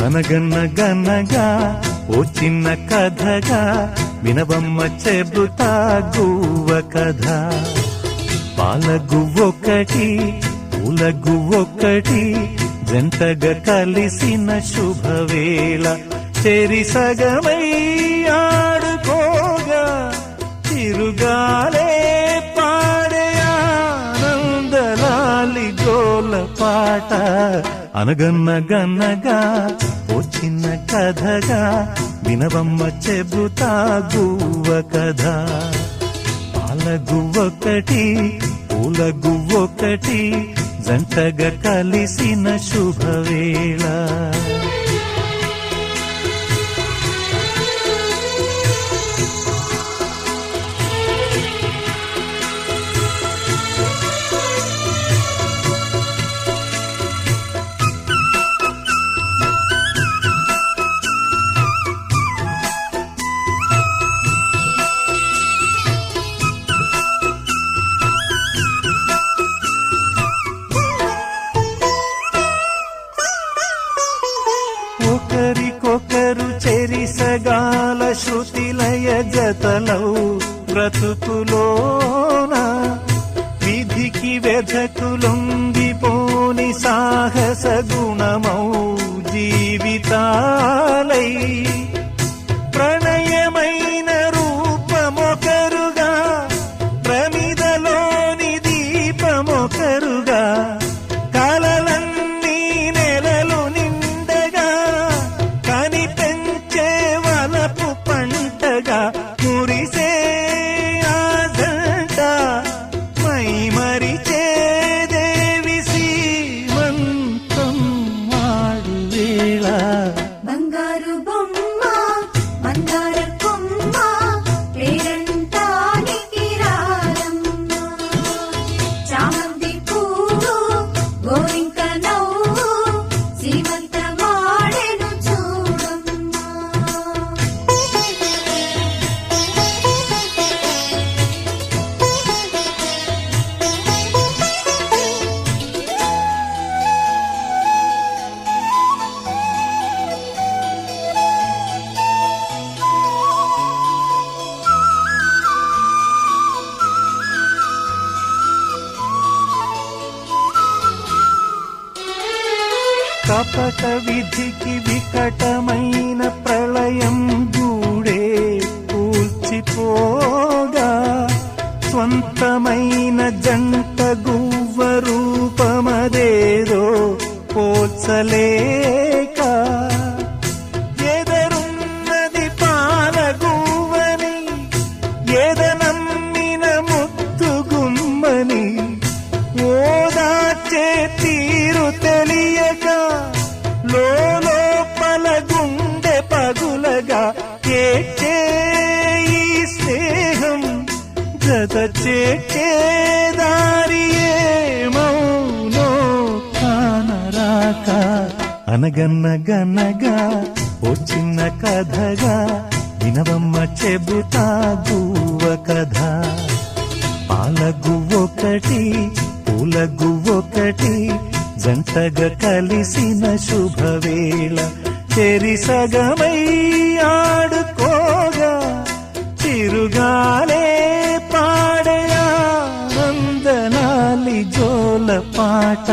అనగనగనగా ఓ చిన్న కథగా వినవమ్మ చెబుతా గువ్వ కథ. పాల గువ్వొక్కటి పూల గువ్వొక్కటి జంటగా కలిసిన శుభవేళ. చెరి సగమై ఆడుకోగా తిరుగాలే పాడే ఆనందలాలి గోల పాట. అనగన్నగన్నగా ఓ చిన్న కథగా వినవమ్మ చెబుతా గువ్వ కథ. పాల గువ్వొక్కటి పూల గువ్వొక్కటి జంటగా కలిసిన శుభవేళ. ఒకరికొకరు చెరిసగాల శృతిలయ జతలౌ బ్రతుకులోన విధికి వెధకు లొంగిపోని సాహస గుణమౌ జీవితాలై. ప్రణయమైన రూపమొకరుగా ప్రమిదలోని దీపమొకరుగా మురిసే ఆదంట మై మరిచే దేవి సీమంతం మాడు వేళ. బంగారు బొమ్మ మందార కొమ్మ పేరంటానికి రారమ్మ. చామంతి పువ్వు గోరింక నవ్వు సీమంత మాడెను చూడమ్మ. కపట విధికి వికటమైన ప్రళయం గూడే కూల్చిపోగా స్వంతమైన జంట గువ్వ రూపమదేదో పోల్చలేక. ఎదరున్నది పాల గువ్వని ఎదనమ్మిన ముద్దు గుమ్మని ఓదార్చే తీరు తెలియక లోపల గుండె పగులగా ఏడ్చే ఈ స్నేహం జత చేర్చే దారియే మౌనో కానరాక. అనగన్నగనగా ఓ చిన్న కథగా వినవమ్మ చెబుతా గువ్వ కథ. పాల గువ్వొక్కటి పూల గువ్వొక్కటి జంటగా కలిసిన శుభవేళ. చెరి సగమై ఆడుకోగా తిరుగాలే పాడే ఆనందలాలి జోల పాట.